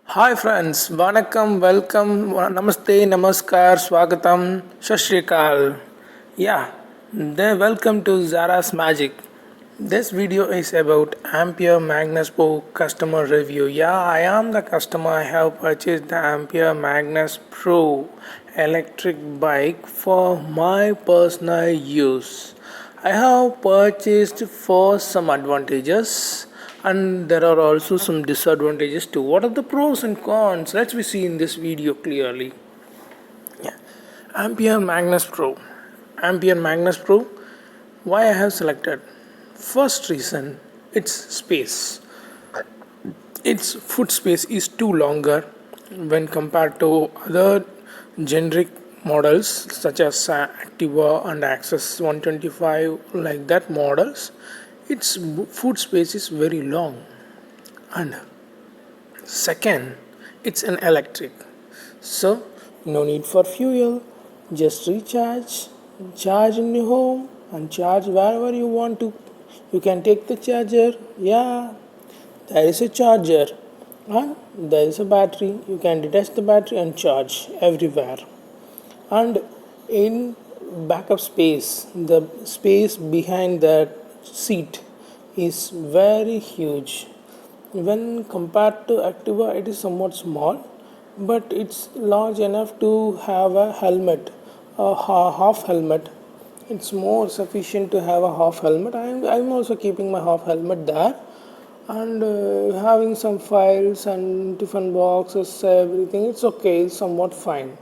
Hi friends, Vanakkam, welcome, Namaste, Namaskar, Swagatam, Shashrikal. Yeah, welcome to ZAARAA'S Magic. This video is about Ampere Magnus Pro customer review. Yeah, I am the customer. I have purchased the Ampere Magnus Pro electric bike for my personal use. I have purchased for some advantages and there are also some disadvantages too. What are the pros and cons? Let's we see in this video clearly. Yeah. Ampere Magnus Pro. Ampere Magnus Pro. Why I have selected? First reason, its space. Its foot space is too longer when compared to other generic models such as Activa and Access 125 like that models. Its foot space is very long. And second, it's an electric. So no need for fuel. Just recharge, charge in your home and charge wherever you want to. You can take the charger. Yeah, there is a charger and there is a battery. You can detach the battery and charge everywhere. And in backup space, the space behind that seat is very huge. When compared to Activa, it is somewhat small, but it's large enough to have a helmet, half helmet. It's more sufficient to have a half helmet. I'm also keeping my half helmet there and having some files and different boxes, everything. It's okay, it's somewhat fine.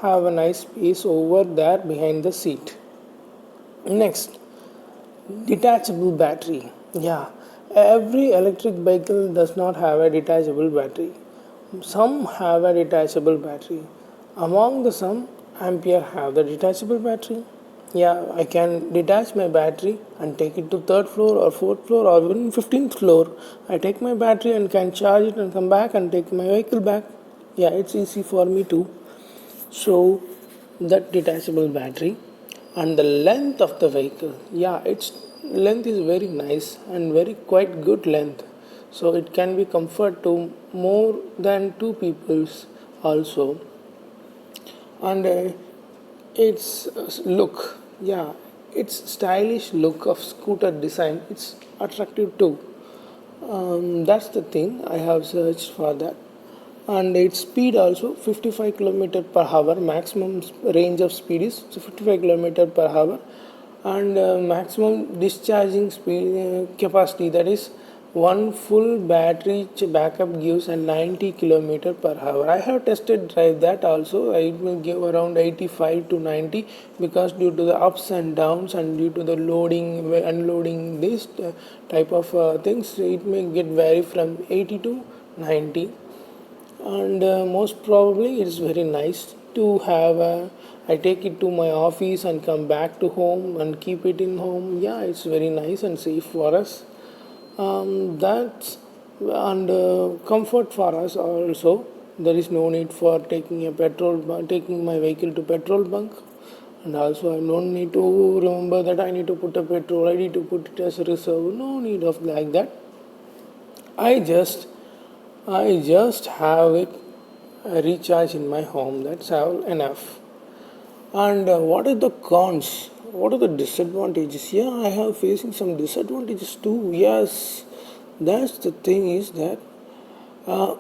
Have a nice space over there behind the seat. Next, detachable battery. Yeah, every electric vehicle does not have a detachable battery. Some have a detachable battery. Among the some, Ampere have the detachable battery. Yeah, I can detach my battery and take it to third floor or fourth floor or even 15th floor. I take my battery and can charge it and come back and take my vehicle back. Yeah, it's easy for me too. So that detachable battery and the length of the vehicle, yeah, its length is very nice and very quite good length, so it can be comfort to more than two peoples also. And its look, yeah, its stylish look of scooter design, it's attractive too. That's the thing I have searched for that. And its speed also 55 kilometer per hour. Maximum range of speed is 55 kilometer per hour, and maximum discharging speed capacity, that is one full battery backup gives a 90 kilometer per hour. I have tested drive that also. It will give around 85 to 90 because due to the ups and downs and due to the loading unloading this type of things, it may get vary from 80 to 90. And most probably it's very nice to have I take it to my office and come back to home and keep it in home. Yeah, it's very nice and safe for us. That's and comfort for us also. There is no need for taking my vehicle to petrol bunk, and also I don't need to remember that I need to put a petrol, I need to put it as a reserve. No need of like that. I just I just have it recharge in my home. That's all enough. And what are the cons? What are the disadvantages? Yeah, I have facing some disadvantages too. Yes, that's the thing is that uh,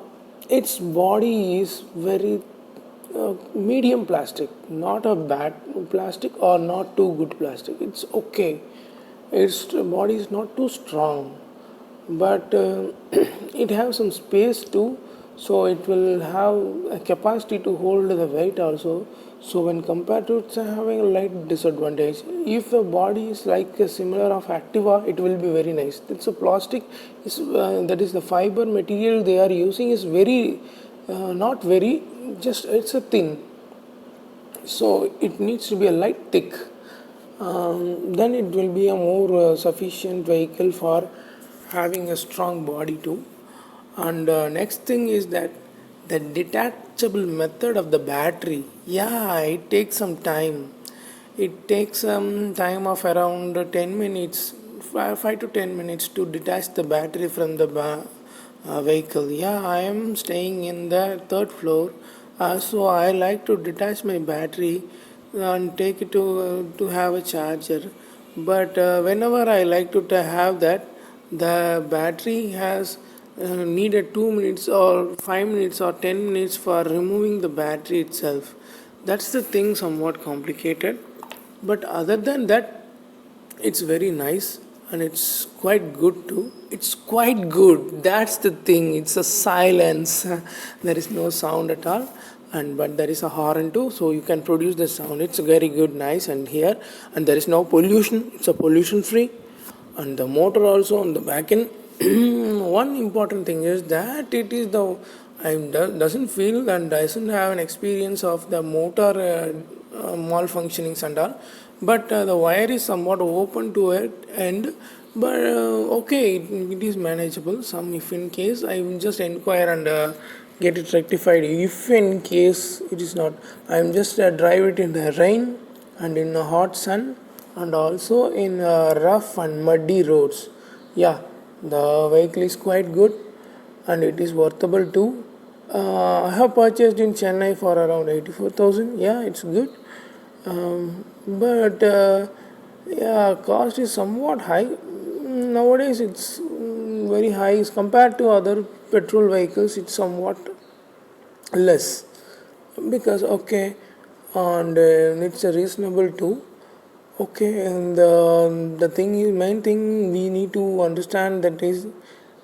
its body is very medium plastic, not a bad plastic or not too good plastic. It's okay. Its body is not too strong, but it has some space too, so it will have a capacity to hold the weight also. So when compared to it's having a light disadvantage. If the body is like a similar of Activa, it will be very nice. It's a plastic is that is the fiber material they are using is very not very, just it's a thin, so it needs to be a light thick. Then it will be a more sufficient vehicle for having a strong body too. And next thing is that the detachable method of the battery, yeah, it takes some time. It takes some time of around 10 minutes, 5 to 10 minutes to detach the battery from the vehicle. Yeah, I am staying in the third floor, so I like to detach my battery and take it to have a charger. But whenever I like to have that, the battery has needed 2 minutes or 5 minutes or 10 minutes for removing the battery itself. That's the thing, somewhat complicated. But other than that, it's very nice and it's quite good too. It's quite good. That's the thing. It's a silence. There is no sound at all. And but there is a horn too, so you can produce the sound. It's very good, nice, and here and there is no pollution. It's a pollution free, and the motor also on the back end. One important thing is that it is the doesn't feel and doesn't have an experience of the motor malfunctionings and all, but the wire is somewhat open to it, and but okay, it is manageable. Some, if in case I will just inquire and get it rectified. If in case it is not, I am just drive it in the rain and in the hot sun and also in rough and muddy roads. Yeah, the vehicle is quite good and it is worthable too. I have purchased in Chennai for around 84,000. Yeah, it's good. But yeah, cost is somewhat high. Nowadays, it's very high as compared to other petrol vehicles. It's somewhat less because okay, and it's a reasonable too. Okay, and the thing is, main thing we need to understand that is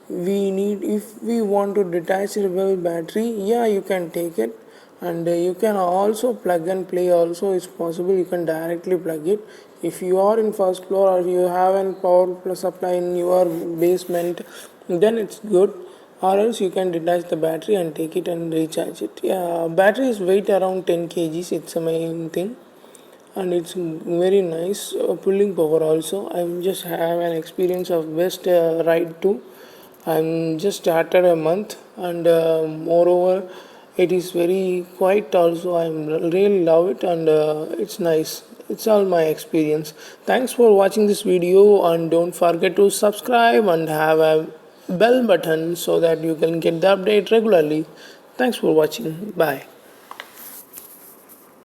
we need, if we want to detachable battery, yeah, you can take it, and you can also plug and play also is possible. You can directly plug it if you are in first floor or you have a power plus supply in your basement, then it's good, or else you can detach the battery and take it and recharge it. Yeah, battery is weight around 10 kgs. It's a main thing and it's very nice pulling power also. I'm just have an experience of best ride too. I'm just started a month, and moreover it is very quiet also. I really love it, and it's nice. It's all my experience. Thanks for watching this video, and don't forget to subscribe and have a bell button so that you can get the update regularly. Thanks for watching. Bye.